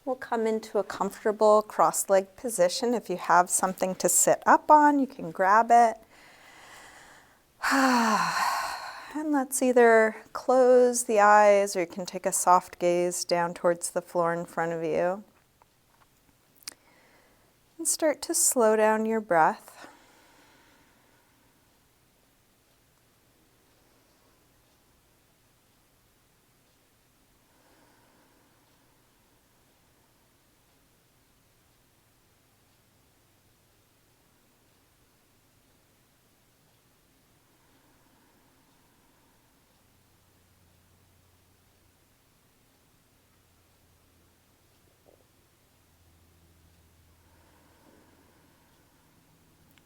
We'll come into a comfortable cross-legged position. If you have something to sit up on, you can grab it. And let's either close the eyes or you can take a soft gaze down towards the floor in front of you. And start to slow down your breath.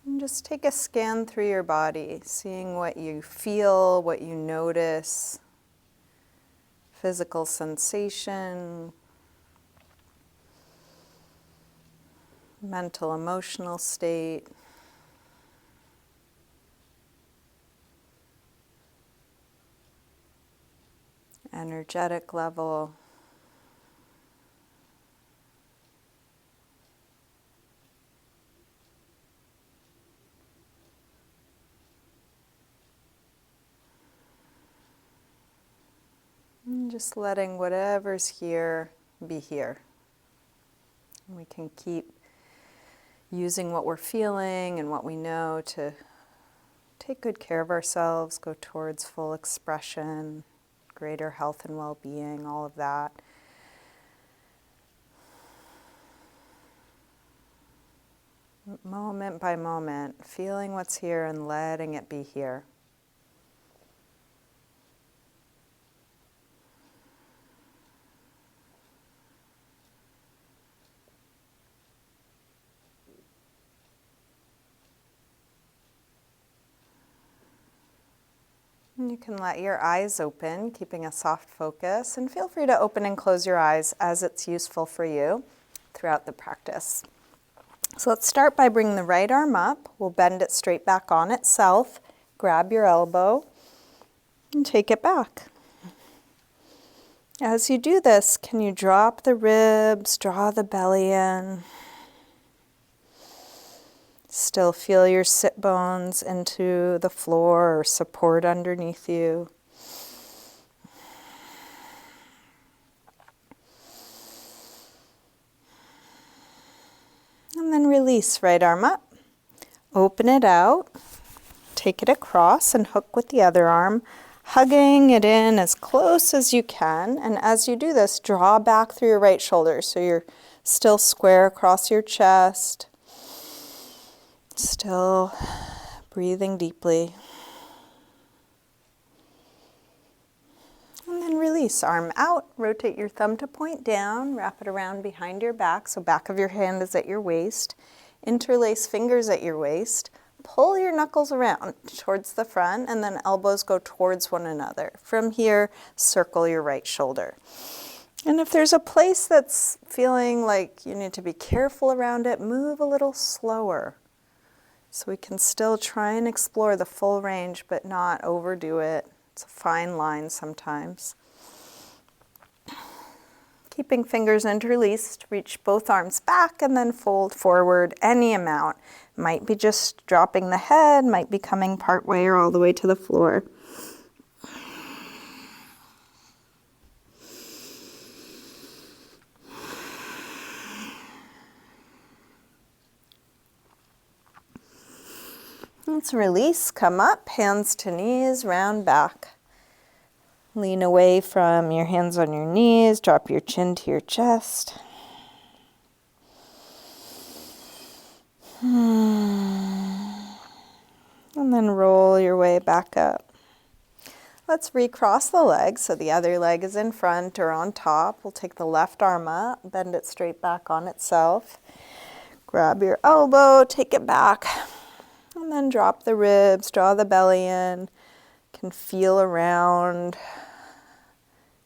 And just take a scan through your body, seeing what you feel, what you notice, physical sensation, mental, emotional state, energetic level. And just letting whatever's here be here. We can keep using what we're feeling and what we know to take good care of ourselves, go towards full expression, greater health and well-being, all of that. Moment by moment, feeling what's here and letting it be here. And you can let your eyes open, keeping a soft focus, and feel free to open and close your eyes as it's useful for you throughout the practice. So let's start by bringing the right arm up. We'll bend it straight back on itself. Grab your elbow and take it back. As you do this, can you drop the ribs, draw the belly in? Still feel your sit bones into the floor or support underneath you. And then release, right arm up. Open it out. Take it across and hook with the other arm, hugging it in as close as you can. And as you do this, draw back through your right shoulder so you're still square across your chest. Still breathing deeply. And then release, arm out, rotate your thumb to point down, wrap it around behind your back, so back of your hand is at your waist. Interlace fingers at your waist. Pull your knuckles around towards the front and then elbows go towards one another. From here, circle your right shoulder. And if there's a place that's feeling like you need to be careful around it, move a little slower. So we can still try and explore the full range, but not overdo it. It's a fine line sometimes. Keeping fingers interlaced, reach both arms back and then fold forward any amount. Might be just dropping the head, might be coming part way or all the way to the floor. Let's release, come up, hands to knees, round back. Lean away from your hands on your knees, drop your chin to your chest. And then roll your way back up. Let's recross the legs, so the other leg is in front or on top. We'll take the left arm up, bend it straight back on itself. Grab your elbow, take it back. And then drop the ribs, draw the belly in. You can feel around,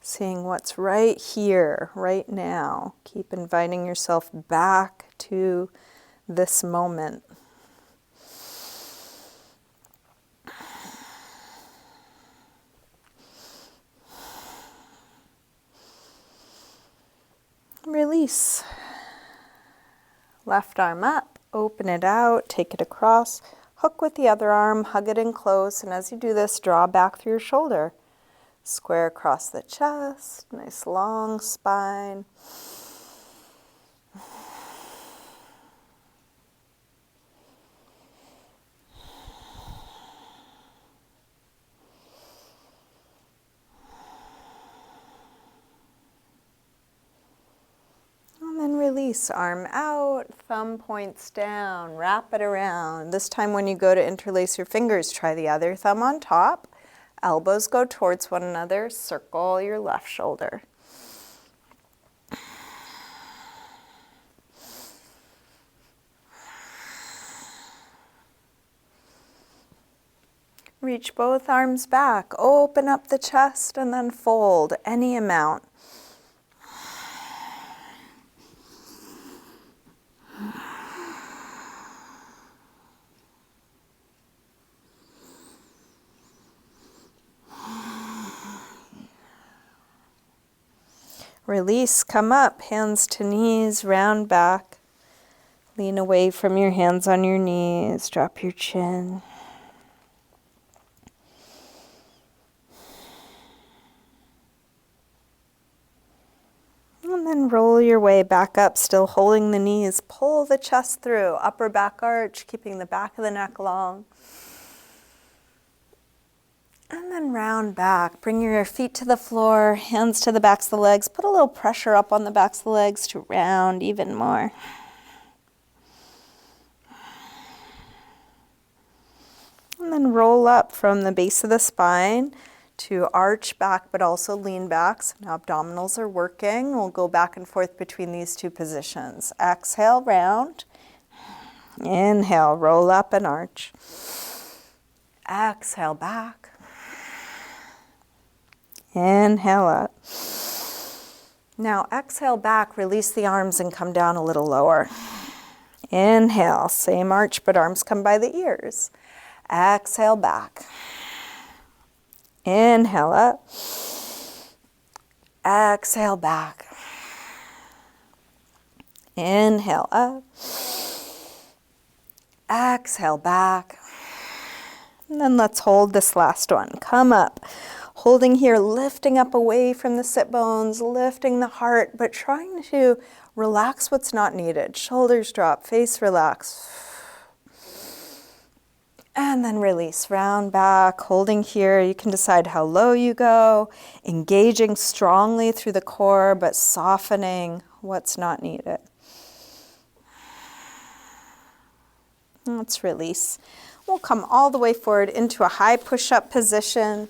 seeing what's right here, right now. Keep inviting yourself back to this moment. Release. Left arm up, open it out, take it across, hook with the other arm, hug it in close, and as you do this, draw back through your shoulder. Square across the chest, nice long spine. And then release, arm out, thumb points down, wrap it around. This time when you go to interlace your fingers, try the other thumb on top. Elbows go towards one another, circle your left shoulder. Reach both arms back, open up the chest, and then fold any amount. Release, come up, hands to knees, round back. Lean away from your hands on your knees, drop your chin. And then roll your way back up, still holding the knees. Pull the chest through, upper back arch, keeping the back of the neck long. And then round back. Bring your feet to the floor, hands to the backs of the legs. Put a little pressure up on the backs of the legs to round even more. And then roll up from the base of the spine to arch back, but also lean back. So now abdominals are working. We'll go back and forth between these two positions. Exhale, round. Inhale, roll up and arch. Exhale, back. Inhale up. Now exhale back, release the arms and come down a little lower. Inhale, same arch, but arms come by the ears. Exhale back. Inhale up. Exhale back. Inhale up. Exhale back. And then let's hold this last one. Come up. Holding here, lifting up away from the sit bones, lifting the heart, but trying to relax what's not needed. Shoulders drop, face relax. And then release, round back, holding here. You can decide how low you go, engaging strongly through the core, but softening what's not needed. Let's release. We'll come all the way forward into a high push-up position.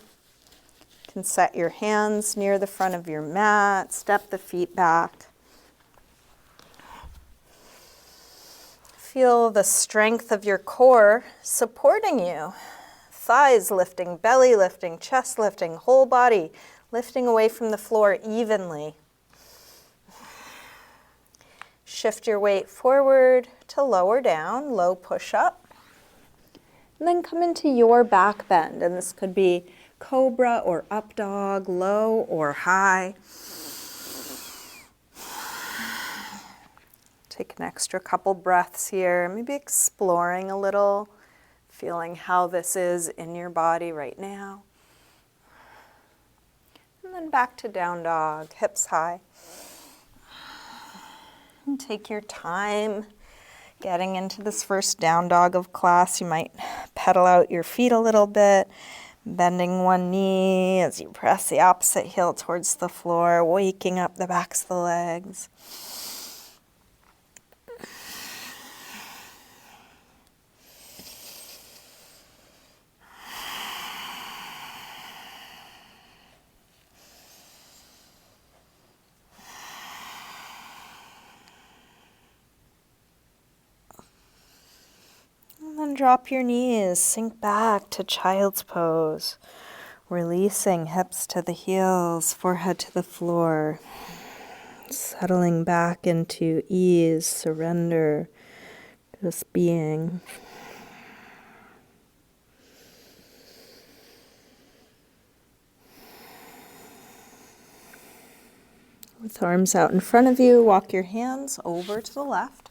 You can set your hands near the front of your mat, step the feet back. Feel the strength of your core supporting you. Thighs lifting, belly lifting, chest lifting, whole body lifting away from the floor evenly. Shift your weight forward to lower down, low push-up. And then come into your back bend, and this could be cobra or up dog, low or high. Take an extra couple breaths here, maybe exploring a little, feeling how this is in your body right now. And then back to down dog, hips high. And take your time getting into this first down dog of class. You might pedal out your feet a little bit, bending one knee as you press the opposite heel towards the floor, waking up the backs of the legs. And then drop your knees, sink back to child's pose, releasing hips to the heels, forehead to the floor, settling back into ease, surrender, just being. With arms out in front of you, walk your hands over to the left.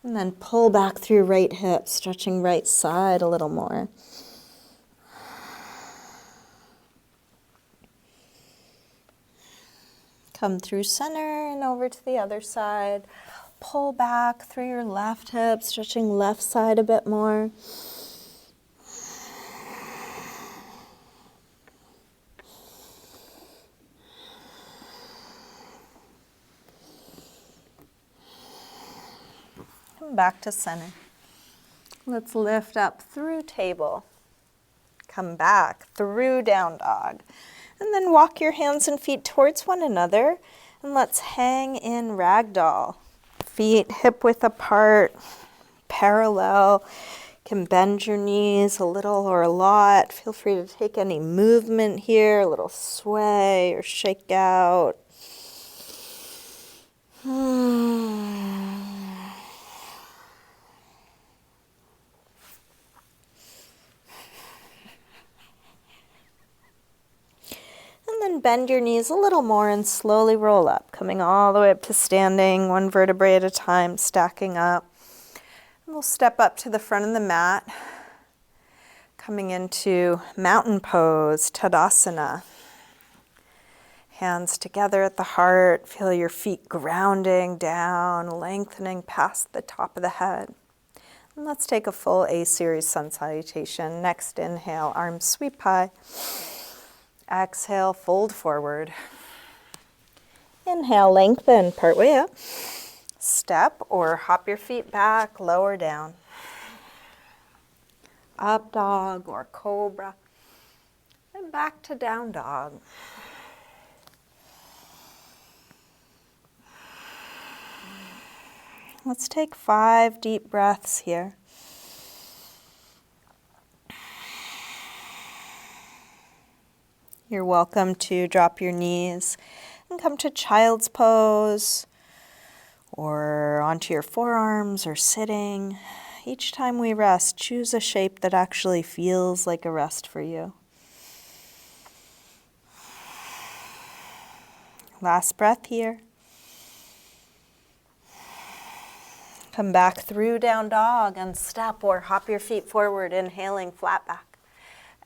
And then pull back through your right hip, stretching right side a little more. Come through center and over to the other side. Pull back through your left hip, stretching left side a bit more. Come back to center. Let's lift up through table. Come back through down dog. And then walk your hands and feet towards one another. And let's hang in ragdoll. Feet hip width apart, parallel. You can bend your knees a little or a lot. Feel free to take any movement here, a little sway or shake out. And then bend your knees a little more and slowly roll up, coming all the way up to standing, one vertebrae at a time, stacking up. And we'll step up to the front of the mat, coming into mountain pose, Tadasana. Hands together at the heart, feel your feet grounding down, lengthening past the top of the head. And let's take a full A-series sun salutation. Next inhale, arms sweep high. Exhale, fold forward. Inhale, lengthen, part way up. Step or hop your feet back, lower down. Up dog or cobra. And back to down dog. Let's take 5 deep breaths here. You're welcome to drop your knees and come to child's pose or onto your forearms or sitting. Each time we rest, choose a shape that actually feels like a rest for you. Last breath here. Come back through down dog and step or hop your feet forward, inhaling flat back.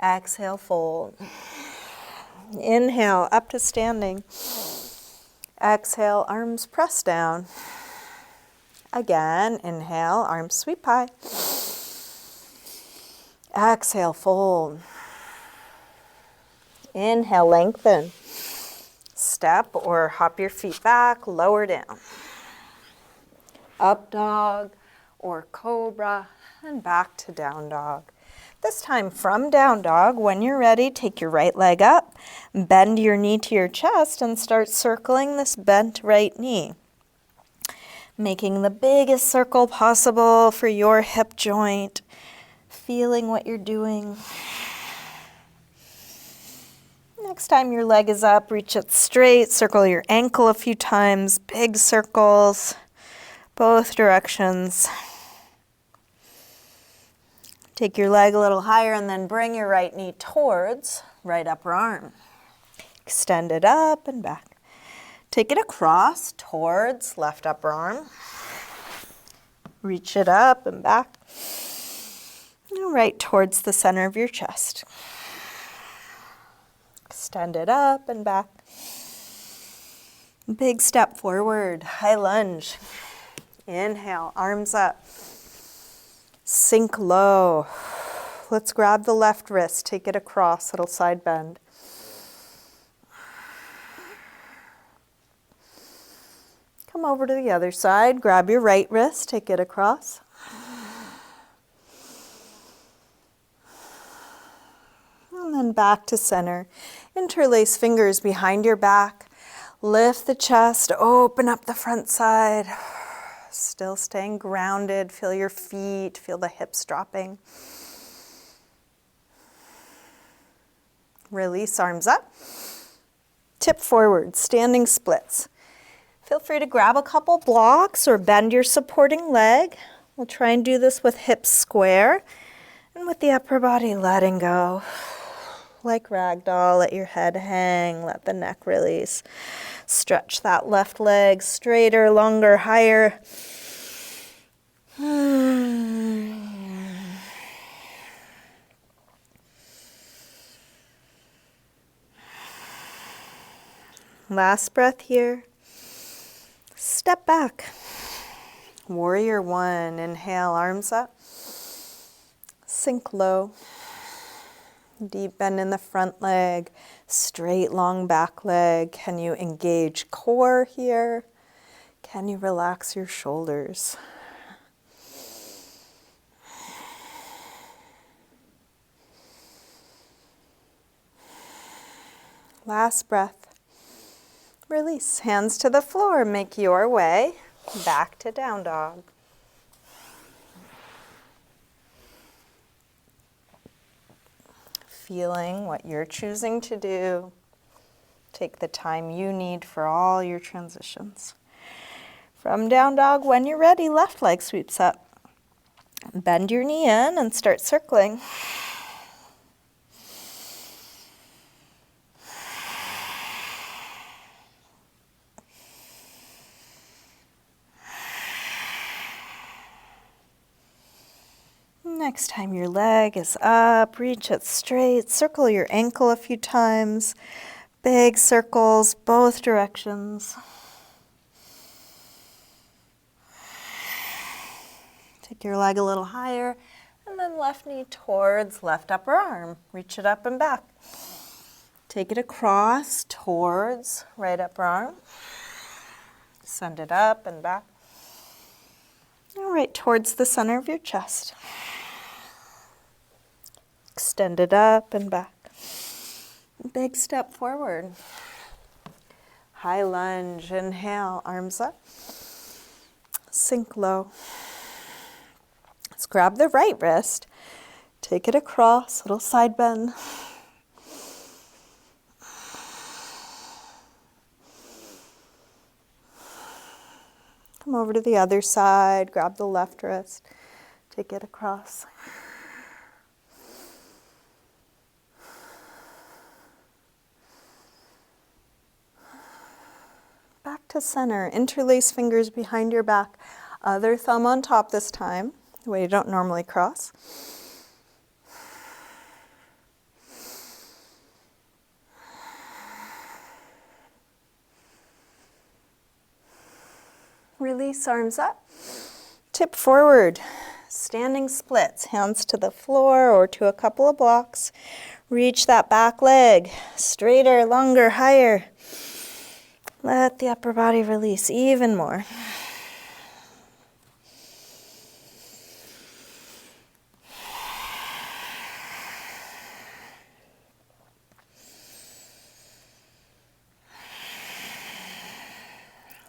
Exhale, fold. Inhale, up to standing. Exhale, arms press down. Again, inhale, arms sweep high. Exhale, fold. Inhale, lengthen. Step or hop your feet back, lower down. Up dog or cobra, and back to down dog. This time from down dog, when you're ready, take your right leg up, bend your knee to your chest, and start circling this bent right knee. Making the biggest circle possible for your hip joint, feeling what you're doing. Next time your leg is up, reach it straight, circle your ankle a few times, big circles, both directions. Take your leg a little higher and then bring your right knee towards right upper arm. Extend it up and back. Take it across towards left upper arm. Reach it up and back. And right towards the center of your chest. Extend it up and back. Big step forward, high lunge. Inhale, arms up. Sink low. Let's grab the left wrist, take it across, little side bend. Come over to the other side, grab your right wrist, take it across. And then back to center. Interlace fingers behind your back. Lift the chest, open up the front side. Still staying grounded, feel your feet, feel the hips dropping. Release, arms up. Tip forward, standing splits. Feel free to grab a couple blocks or bend your supporting leg. We'll try and do this with hips square and with the upper body letting go. Like ragdoll, let your head hang, let the neck release. Stretch that left leg straighter, longer, higher. Last breath here. Step back. Warrior one. Inhale, arms up. Sink low. Deep bend in the front leg. Straight, long back leg. Can you engage core here? Can you relax your shoulders? Last breath. Release. Hands to the floor. Make your way back to down dog. Feeling what you're choosing to do. Take the time you need for all your transitions. From down dog, when you're ready, left leg sweeps up. Bend your knee in and start circling. Next time your leg is up, reach it straight, circle your ankle a few times. Big circles, both directions. Take your leg a little higher, and then left knee towards left upper arm. Reach it up and back. Take it across towards right upper arm. Send it up and back. All right, towards the center of your chest. Extend it up and back. Big step forward. High lunge. Inhale, arms up. Sink low. Let's grab the right wrist. Take it across, little side bend. Come over to the other side. Grab the left wrist. Take it across. Back to center. Interlace fingers behind your back. Other thumb on top this time, the way you don't normally cross. Release, arms up. Tip forward. Standing splits. Hands to the floor or to a couple of blocks. Reach that back leg. Straighter, longer, higher. Let the upper body release even more.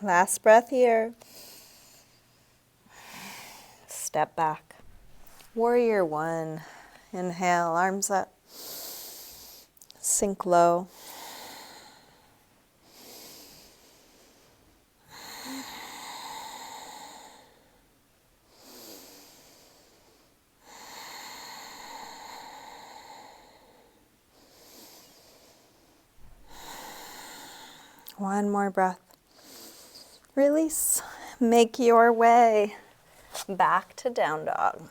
Last breath here. Step back. Warrior one. Inhale, arms up. Sink low. One more breath. Release. Make your way back to down dog.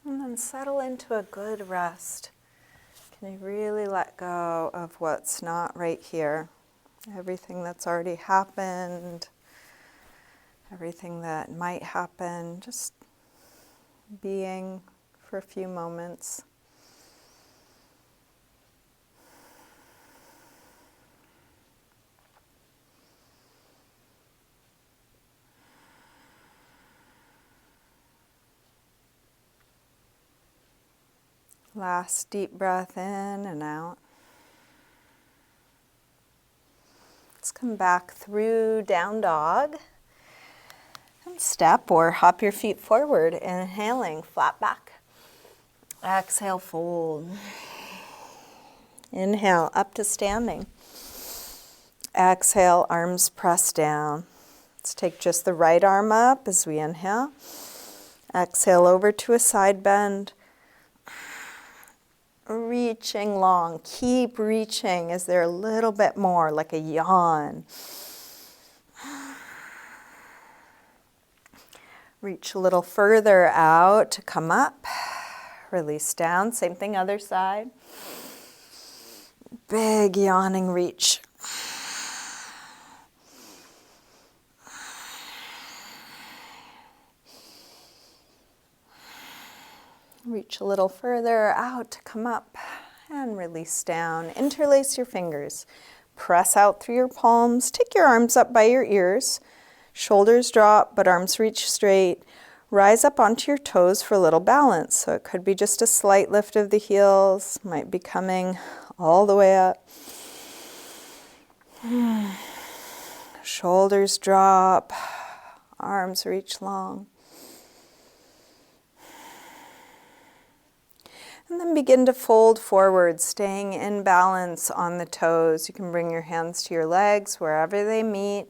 And then settle into a good rest. Can you really let go of what's not right here? Everything that's already happened, everything that might happen, just being for a few moments. Last deep breath in and out. Let's come back through down dog. And step or hop your feet forward. Inhaling, flat back. Exhale, fold. Inhale, up to standing. Exhale, arms press down. Let's take just the right arm up as we inhale. Exhale over to a side bend. reaching long. Keep reaching. Is there a little bit more, like a yawn? Reach a little further out to come up. Release down. Same thing, other side. Big yawning reach. Reach a little further out to come up and release down. Interlace your fingers. Press out through your palms. Take your arms up by your ears. Shoulders drop, but arms reach straight. Rise up onto your toes for a little balance. So it could be just a slight lift of the heels. Might be coming all the way up. Shoulders drop. Arms reach long. And then begin to fold forward, staying in balance on the toes. You can bring your hands to your legs wherever they meet.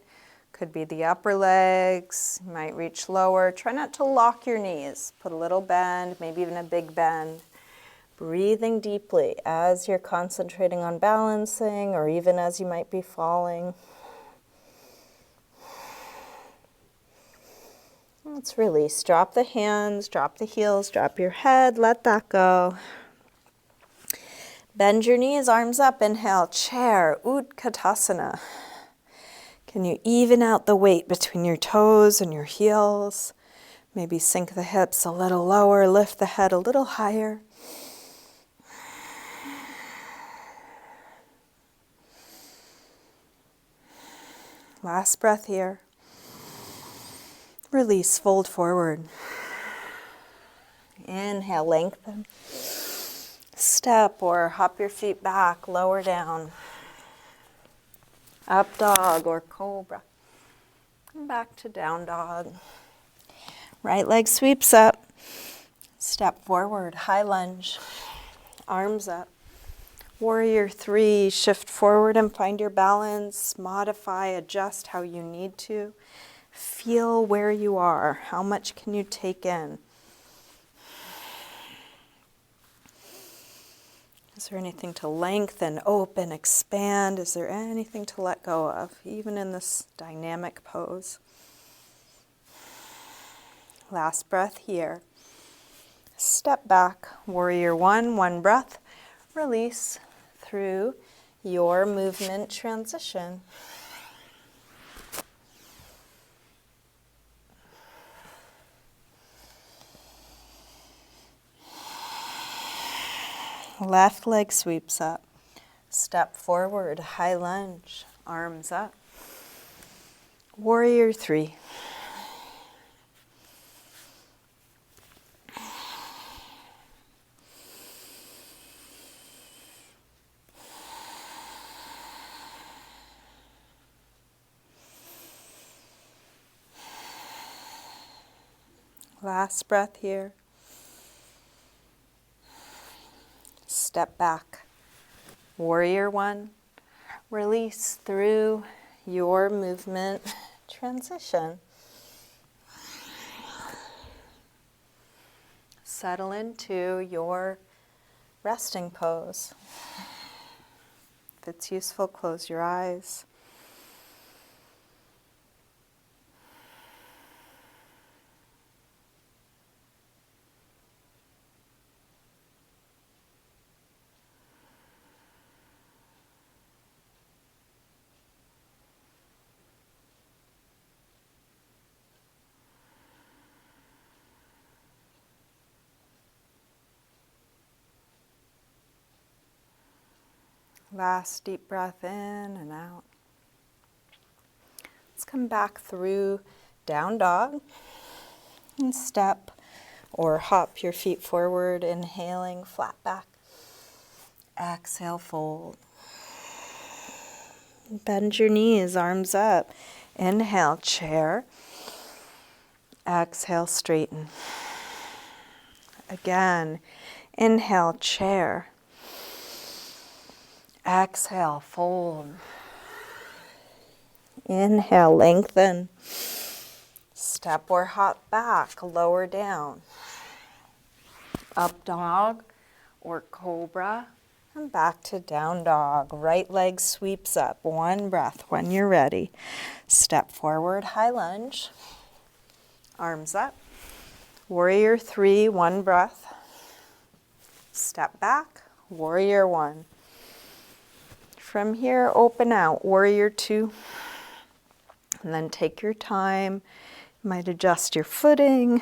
Could be the upper legs. You might reach lower. Try not to lock your knees. Put a little bend, maybe even a big bend. Breathing deeply as you're concentrating on balancing, or even as you might be falling. Let's release. Drop the hands, drop the heels, drop your head, let that go. Bend your knees, arms up, inhale, chair, Utkatasana. Can you even out the weight between your toes and your heels? Maybe sink the hips a little lower, lift the head a little higher. Last breath here. Release, fold forward. Inhale, lengthen. Step or hop your feet back, lower down. Up dog or cobra. And back to down dog. Right leg sweeps up. Step forward, high lunge. Arms up. Warrior 3, shift forward and find your balance. Modify, adjust how you need to. Feel where you are. How much can you take in? Is there anything to lengthen, open, expand? Is there anything to let go of, even in this dynamic pose? Last breath here. Step back, warrior 1, one breath. Release through your movement transition. Left leg sweeps up. Step forward, high lunge, arms up. Warrior 3. Last breath here. Step back. Warrior 1. Release through your movement transition. Settle into your resting pose. If it's useful, close your eyes. Last deep breath in and out. Let's come back through down dog and step or hop your feet forward, inhaling, flat back. Exhale, fold. Bend your knees, arms up. Inhale, chair. Exhale, straighten. Again, inhale, chair. Exhale, fold. Inhale, lengthen. Step or hop back, lower down. Up dog or cobra. And back to down dog. Right leg sweeps up. One breath. When you're ready, step forward, high lunge. Arms up. Warrior 3, one breath. Step back, warrior 1. From here, open out, warrior 2. And then take your time. You might adjust your footing.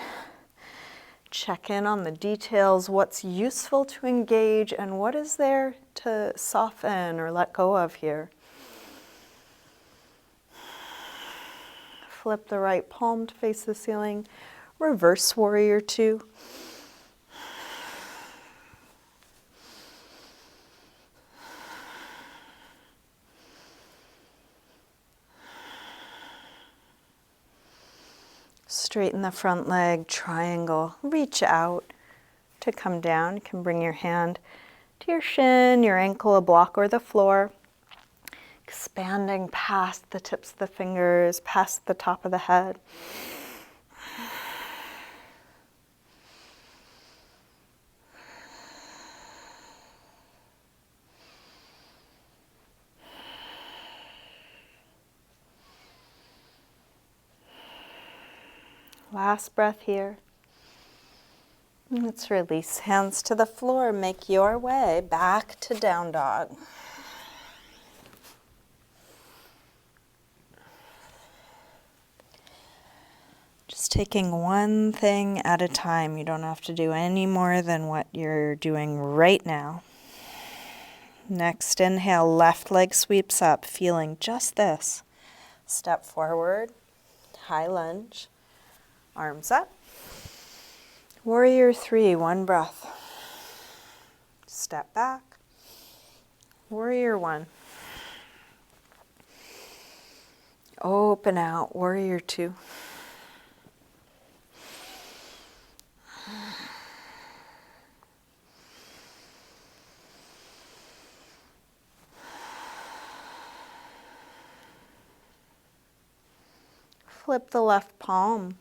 Check in on the details, what's useful to engage and what is there to soften or let go of here. Flip the right palm to face the ceiling. Reverse warrior 2. Straighten the front leg, triangle. Reach out to come down. You can bring your hand to your shin, your ankle, a block, or the floor. Expanding past the tips of the fingers, past the top of the head. Last breath here. Let's release. Hands to the floor. Make your way back to down dog. Just taking one thing at a time. You don't have to do any more than what you're doing right now. Next inhale, left leg sweeps up, feeling just this. Step forward, high lunge, arms up. Warrior 3, one breath. Step back. Warrior 1. Open out, warrior 2. Flip the left palm.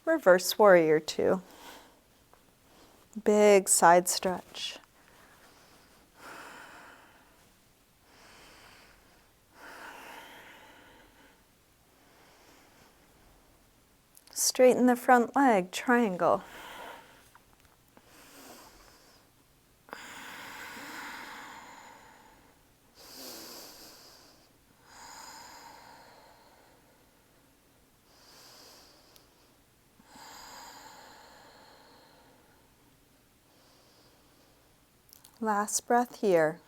Reverse warrior 2. Big side stretch. Straighten the front leg, triangle. Last breath here.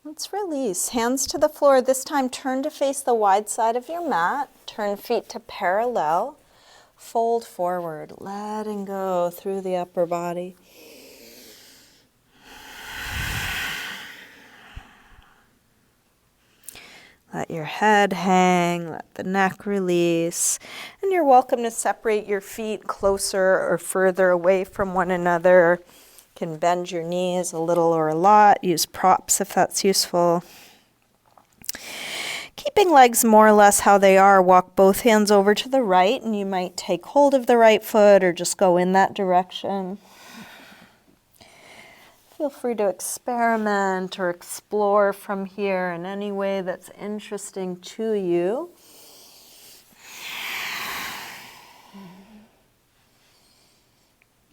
Let's release. Hands to the floor. This time turn to face the wide side of your mat. Turn feet to parallel. Fold forward, letting go through the upper body. Let your head hang, let the neck release, and you're welcome to separate your feet closer or further away from one another. You can bend your knees a little or a lot, use props if that's useful. Keeping legs more or less how they are, walk both hands over to the right, and you might take hold of the right foot or just go in that direction. Feel free to experiment or explore from here in any way that's interesting to you.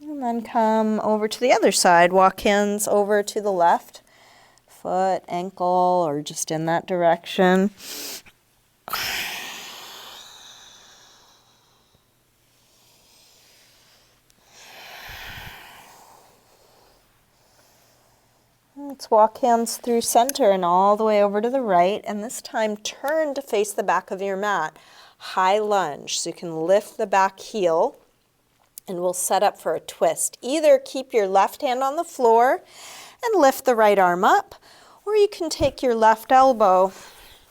And then come over to the other side. Walk hands over to the left, foot, ankle, or just in that direction. Let's walk hands through center and all the way over to the right, and this time turn to face the back of your mat. High lunge, so you can lift the back heel, and we'll set up for a twist. Either keep your left hand on the floor and lift the right arm up, or you can take your left elbow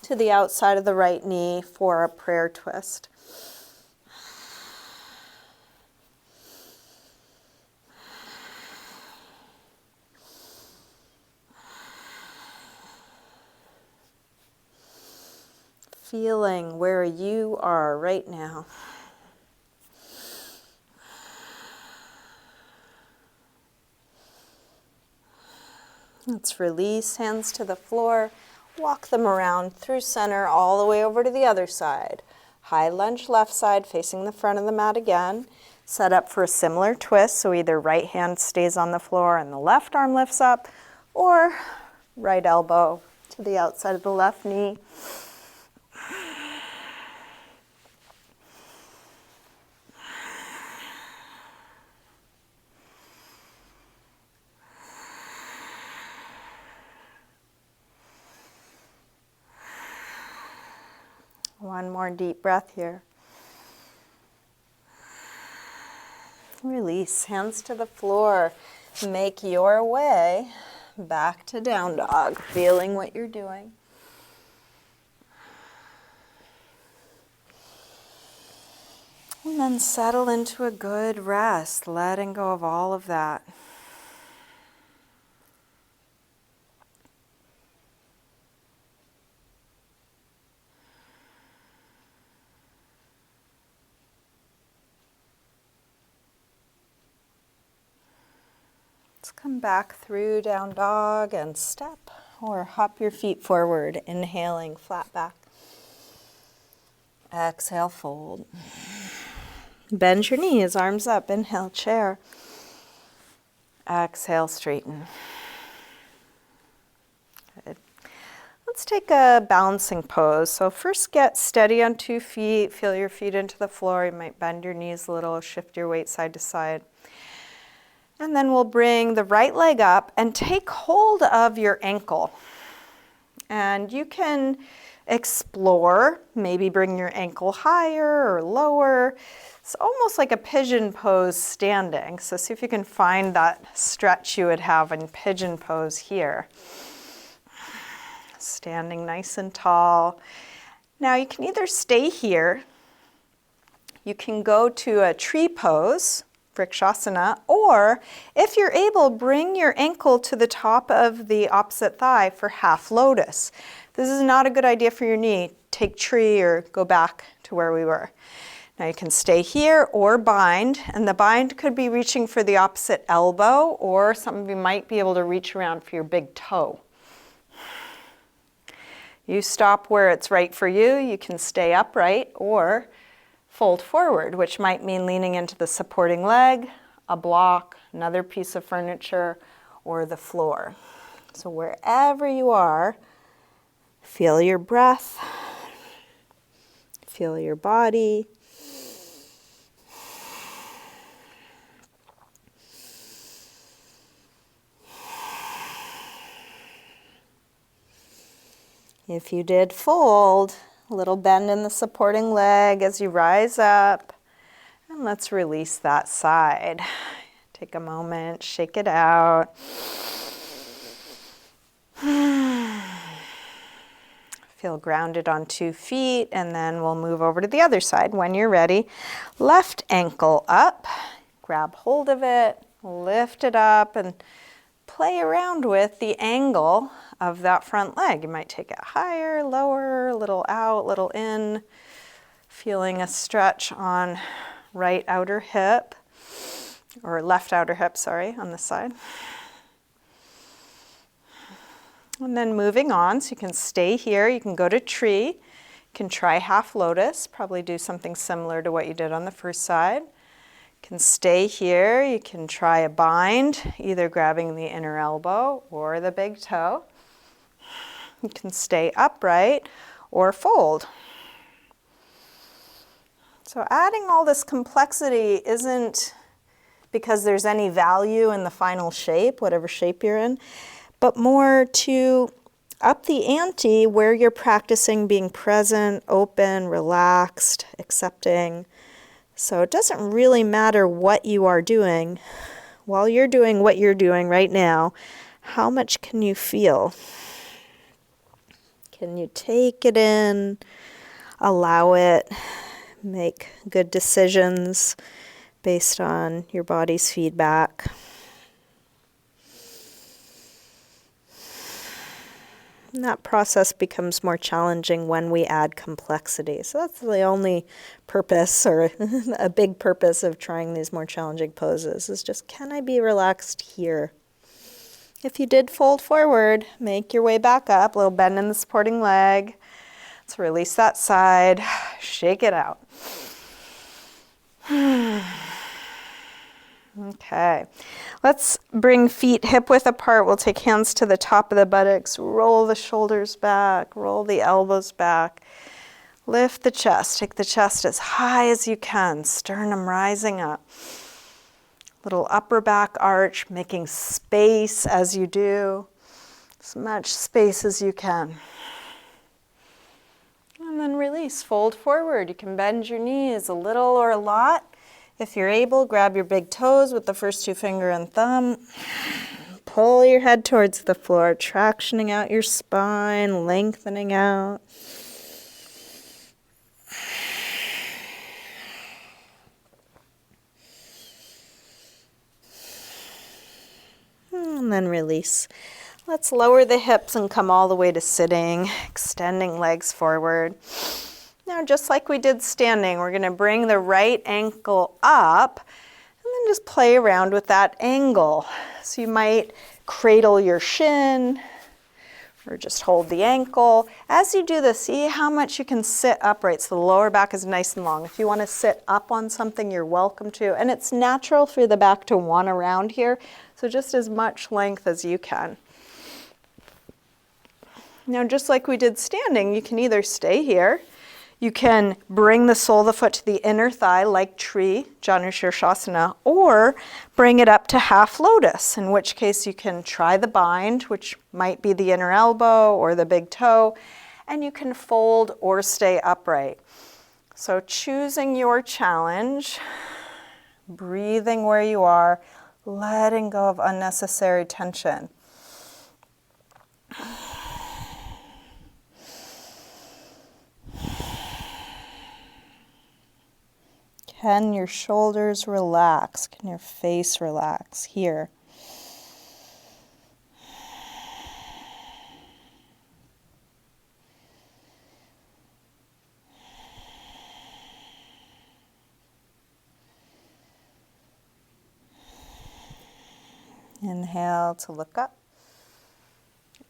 to the outside of the right knee for a prayer twist. Feeling where you are right now. Let's release, hands to the floor. Walk them around through center all the way over to the other side. High lunge left side facing the front of the mat again. Set up for a similar twist, so either right hand stays on the floor and the left arm lifts up, or right elbow to the outside of the left knee. One more deep breath here. Release, hands to the floor. Make your way back to down dog, feeling what you're doing. And then settle into a good rest, letting go of all of that. Let's come back through down dog and step or hop your feet forward, inhaling flat back. Exhale, fold. Bend your knees, arms up, inhale, chair. Exhale, straighten. Good. Let's take a balancing pose. So first get steady on 2 feet, feel your feet into the floor. You might bend your knees a little, shift your weight side to side. And then we'll bring the right leg up and take hold of your ankle. And you can explore, maybe bring your ankle higher or lower. It's almost like a pigeon pose standing. So see if you can find that stretch you would have in pigeon pose here. Standing nice and tall. Now you can either stay here, you can go to a tree pose, Vrikshasana, or if you're able, bring your ankle to the top of the opposite thigh for half lotus. This is not a good idea for your knee. Take tree or go back to where we were. Now you can stay here or bind, and the bind could be reaching for the opposite elbow, or some of you might be able to reach around for your big toe. You stop where it's right for you. You can stay upright or fold forward, which might mean leaning into the supporting leg, a block, another piece of furniture, or the floor. So wherever you are, feel your breath, feel your body. If you did fold, a little bend in the supporting leg as you rise up. And let's release that side. Take a moment, shake it out. Feel grounded on 2 feet, and then we'll move over to the other side when you're ready. Left ankle up, grab hold of it, lift it up, and play around with the angle of that front leg. You might take it higher, lower, a little out, a little in, feeling a stretch on right outer hip, or left outer hip, sorry, on this side. And then moving on, so you can stay here, you can go to tree, you can try half lotus, probably do something similar to what you did on the first side. You can stay here, you can try a bind, either grabbing the inner elbow or the big toe. You can stay upright or fold. So adding all this complexity isn't because there's any value in the final shape, whatever shape you're in, but more to up the ante where you're practicing being present, open, relaxed, accepting. So it doesn't really matter what you are doing. While you're doing what you're doing right now, how much can you feel? Can you take it in, allow it, make good decisions based on your body's feedback? And that process becomes more challenging when we add complexity. So that's the only purpose, or a big purpose, of trying these more challenging poses, is just, can I be relaxed here? If you did fold forward, make your way back up, a little bend in the supporting leg. Let's release that side, shake it out. Okay, let's bring feet hip width apart. We'll take hands to the top of the buttocks, roll the shoulders back, roll the elbows back. Lift the chest, take the chest as high as you can, sternum rising up. Little upper back arch, making space as you do, as much space as you can. And then release, fold forward. You can bend your knees a little or a lot. If you're able, grab your big toes with the first 2 finger and thumb. Pull your head towards the floor, tractioning out your spine, lengthening out. And then release. Let's lower the hips and come all the way to sitting, extending legs forward. Now, just like we did standing, we're going to bring the right ankle up and then just play around with that angle. So you might cradle your shin or just hold the ankle. As you do this, see how much you can sit upright so the lower back is nice and long. If you want to sit up on something, you're welcome to. And it's natural for the back to want around here, so just as much length as you can. Now, just like we did standing, you can either stay here. You can bring the sole of the foot to the inner thigh like tree, Janushirshasana, or bring it up to half lotus, in which case you can try the bind, which might be the inner elbow or the big toe, and you can fold or stay upright. So choosing your challenge, breathing where you are, letting go of unnecessary tension. Can your shoulders relax? Can your face relax here? Inhale to look up.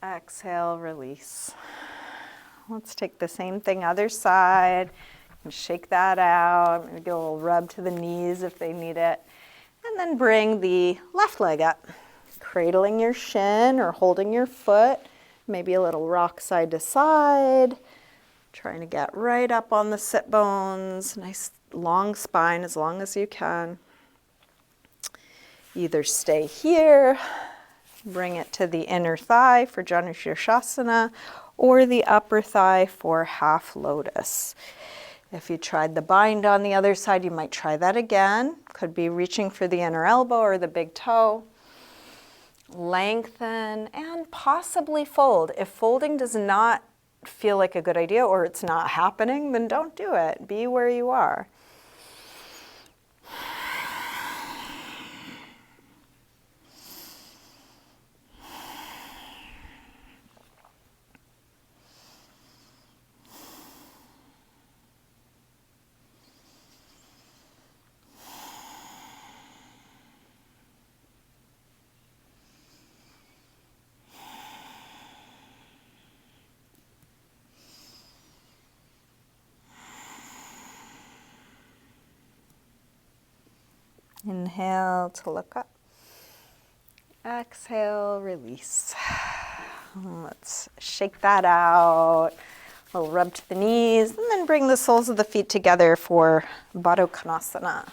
Exhale, release. Let's take the same thing other side. Shake that out, maybe do a little rub to the knees if they need it. And then bring the left leg up, cradling your shin or holding your foot, maybe a little rock side to side, trying to get right up on the sit bones, nice long spine as long as you can. Either stay here, bring it to the inner thigh for Janushirshasana, or the upper thigh for half lotus. If you tried the bind on the other side, you might try that again. Could be reaching for the inner elbow or the big toe. Lengthen and possibly fold. If folding does not feel like a good idea or it's not happening, then don't do it. Be where you are. Inhale to look up. Exhale, release. Let's shake that out. A little rub to the knees, and then bring the soles of the feet together for Baddha Konasana.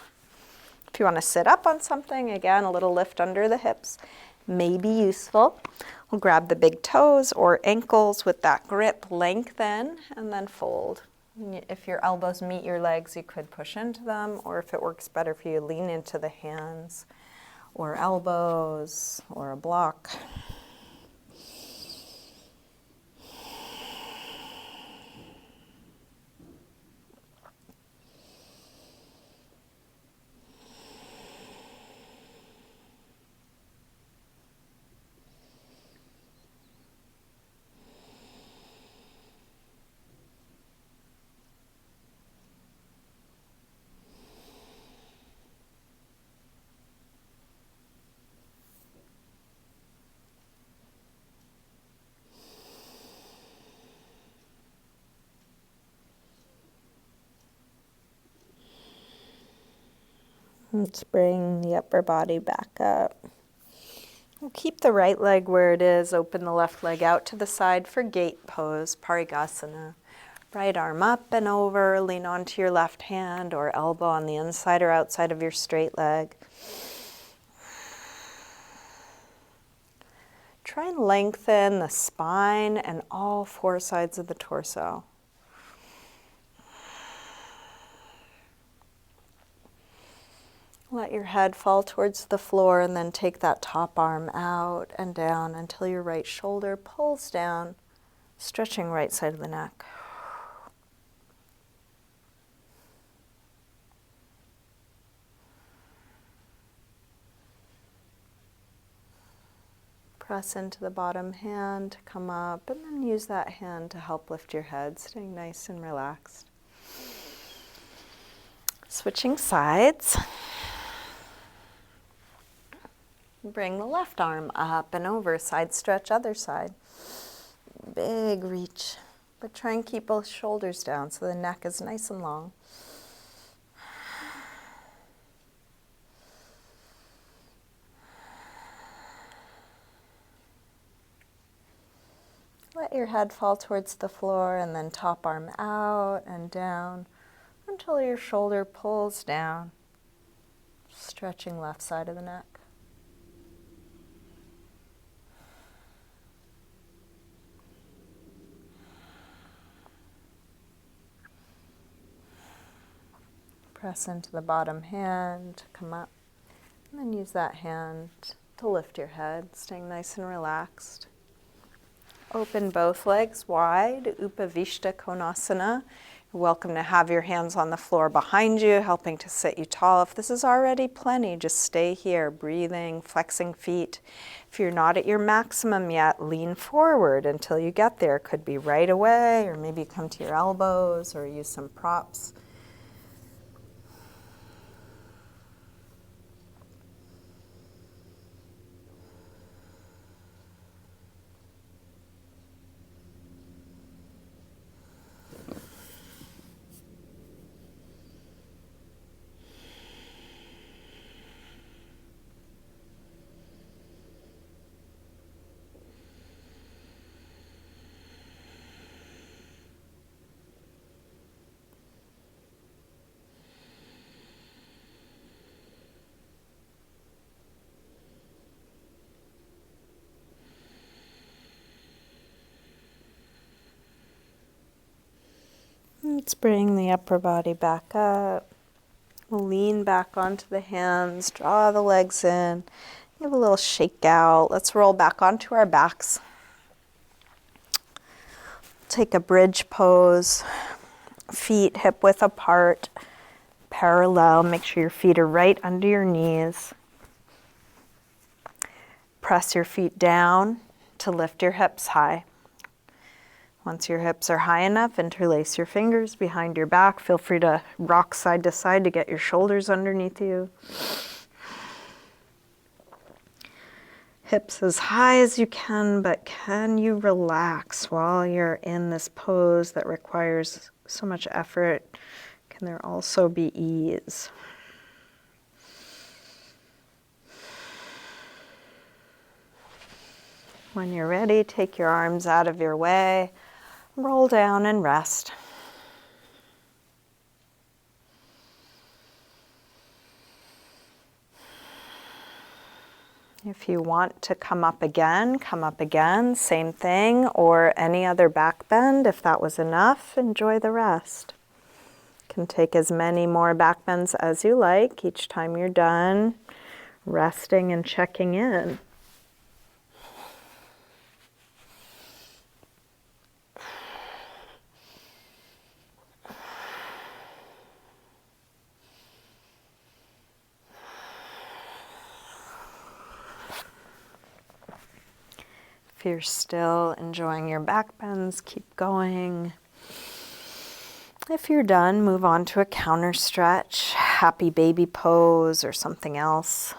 If you want to sit up on something, again, a little lift under the hips may be useful. We'll grab the big toes or ankles with that grip, lengthen, and then fold. If your elbows meet your legs, you could push into them, or if it works better for you, lean into the hands or elbows or a block. Let's bring the upper body back up. We'll keep the right leg where it is, open the left leg out to the side for gate pose, Parigasana. Right arm up and over, lean onto your left hand or elbow on the inside or outside of your straight leg. Try and lengthen the spine and all four sides of the torso. Let your head fall towards the floor and then take that top arm out and down until your right shoulder pulls down, stretching right side of the neck. Press into the bottom hand to come up and then use that hand to help lift your head, staying nice and relaxed. Switching sides. Bring the left arm up and over, side stretch, other side. Big reach, but try and keep both shoulders down so the neck is nice and long. Let your head fall towards the floor and then top arm out and down until your shoulder pulls down, stretching left side of the neck. Press into the bottom hand, come up, and then use that hand to lift your head, staying nice and relaxed. Open both legs wide, Upavishta Konasana. You're welcome to have your hands on the floor behind you, helping to sit you tall. If this is already plenty, just stay here, breathing, flexing feet. If you're not at your maximum yet, lean forward until you get there. Could be right away, or maybe come to your elbows, or use some props. Let's bring the upper body back up. We'll lean back onto the hands, draw the legs in, give a little shake out. Let's roll back onto our backs. Take a bridge pose, feet hip width apart, parallel. Make sure your feet are right under your knees. Press your feet down to lift your hips high. Once your hips are high enough, interlace your fingers behind your back. Feel free to rock side to side to get your shoulders underneath you. Hips as high as you can, but can you relax while you're in this pose that requires so much effort? Can there also be ease? When you're ready, take your arms out of your way. Roll down and rest. If you want to come up again, same thing, or any other back bend. If that was enough, enjoy the rest. You can take as many more back bends as you like each time you're done, resting and checking in. If you're still enjoying your back bends, keep going. If you're done, move on to a counter stretch, happy baby pose or something else.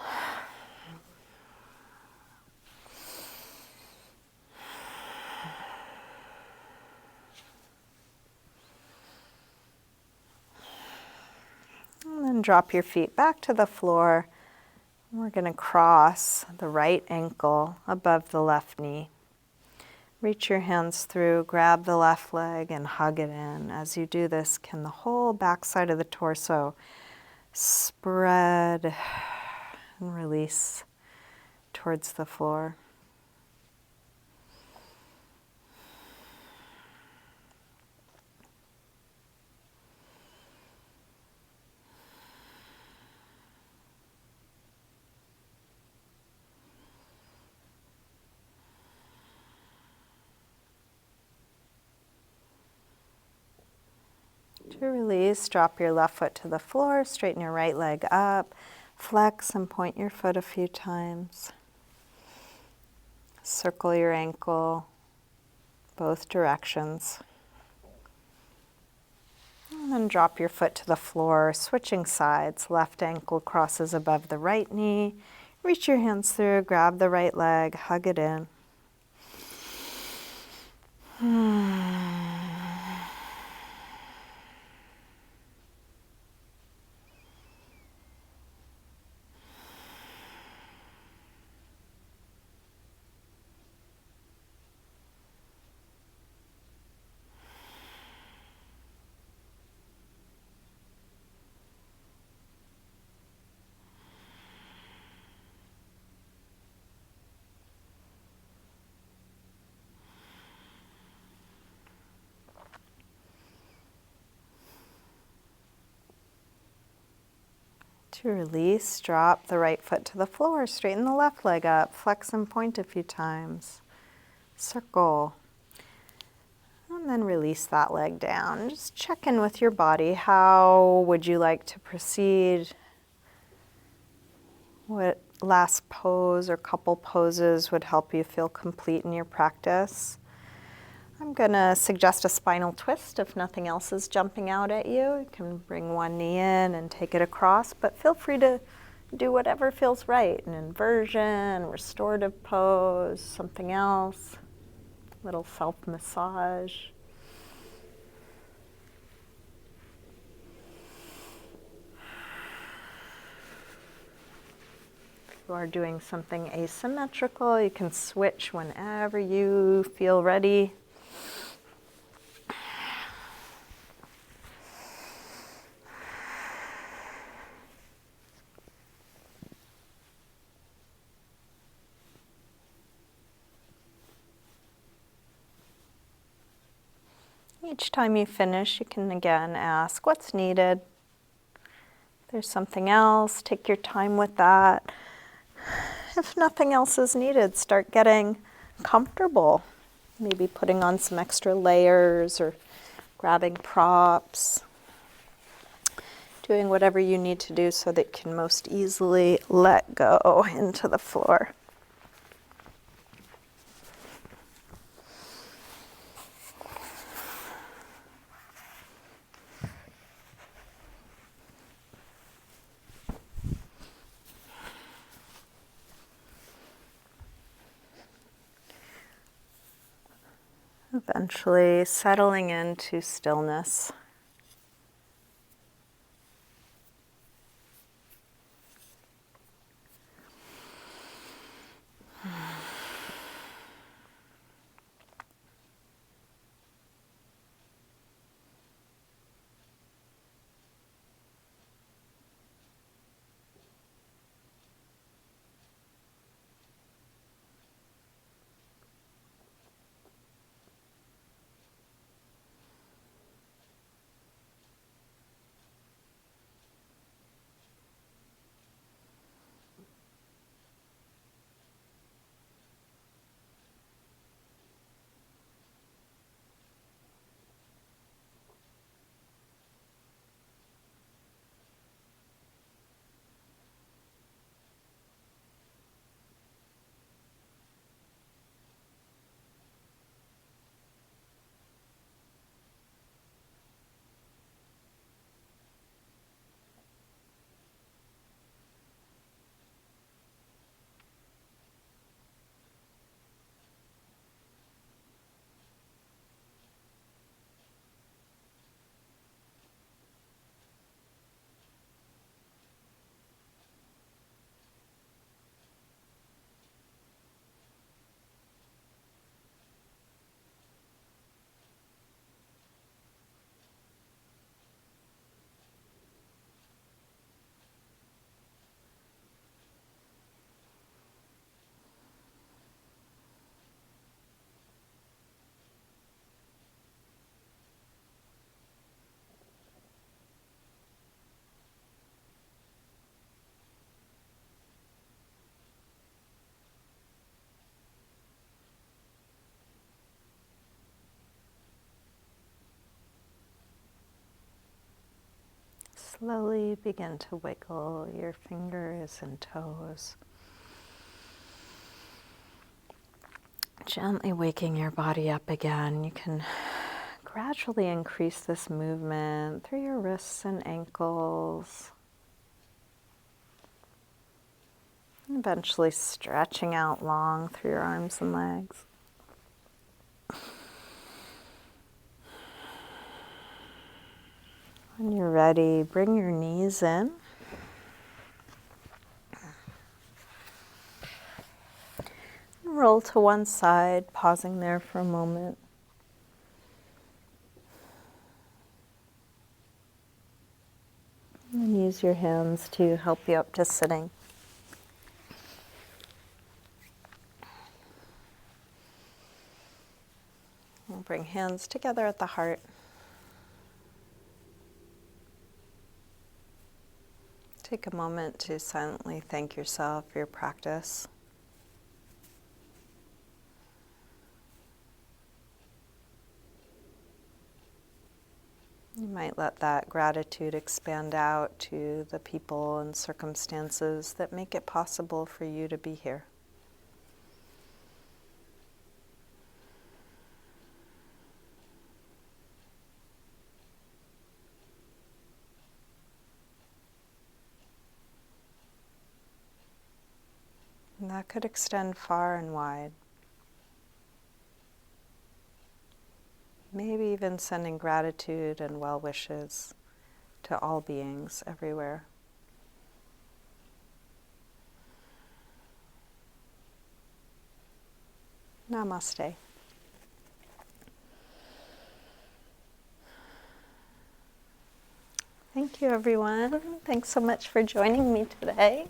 And then drop your feet back to the floor. We're going to cross the right ankle above the left knee. Reach your hands through, grab the left leg and hug it in. As you do this, can the whole back side of the torso spread and release towards the floor. To release, drop your left foot to the floor, straighten your right leg up, flex and point your foot a few times. Circle your ankle both directions. And then drop your foot to the floor, switching sides. Left ankle crosses above the right knee. Reach your hands through, grab the right leg, hug it in. To release, drop the right foot to the floor, straighten the left leg up, flex and point a few times. Circle. And then release that leg down. Just check in with your body. How would you like to proceed? What last pose or couple poses would help you feel complete in your practice? I'm going to suggest a spinal twist if nothing else is jumping out at you. You can bring one knee in and take it across, but feel free to do whatever feels right. An inversion, restorative pose, something else, little self-massage. If you are doing something asymmetrical, you can switch whenever you feel ready. Each time you finish, you can again ask what's needed. If there's something else, take your time with that. If nothing else is needed, start getting comfortable. Maybe putting on some extra layers or grabbing props. Doing whatever you need to do so that you can most easily let go into the floor. Eventually settling into stillness. Slowly begin to wiggle your fingers and toes. Gently waking your body up again. You can gradually increase this movement through your wrists and ankles. Eventually stretching out long through your arms and legs. When you're ready, bring your knees in. Roll to one side, pausing there for a moment. And use your hands to help you up to sitting. We'll bring hands together at the heart. Take a moment to silently thank yourself for your practice. You might let that gratitude expand out to the people and circumstances that make it possible for you to be here. And that could extend far and wide. Maybe even sending gratitude and well wishes to all beings everywhere. Namaste. Thank you, everyone. Thanks so much for joining me today.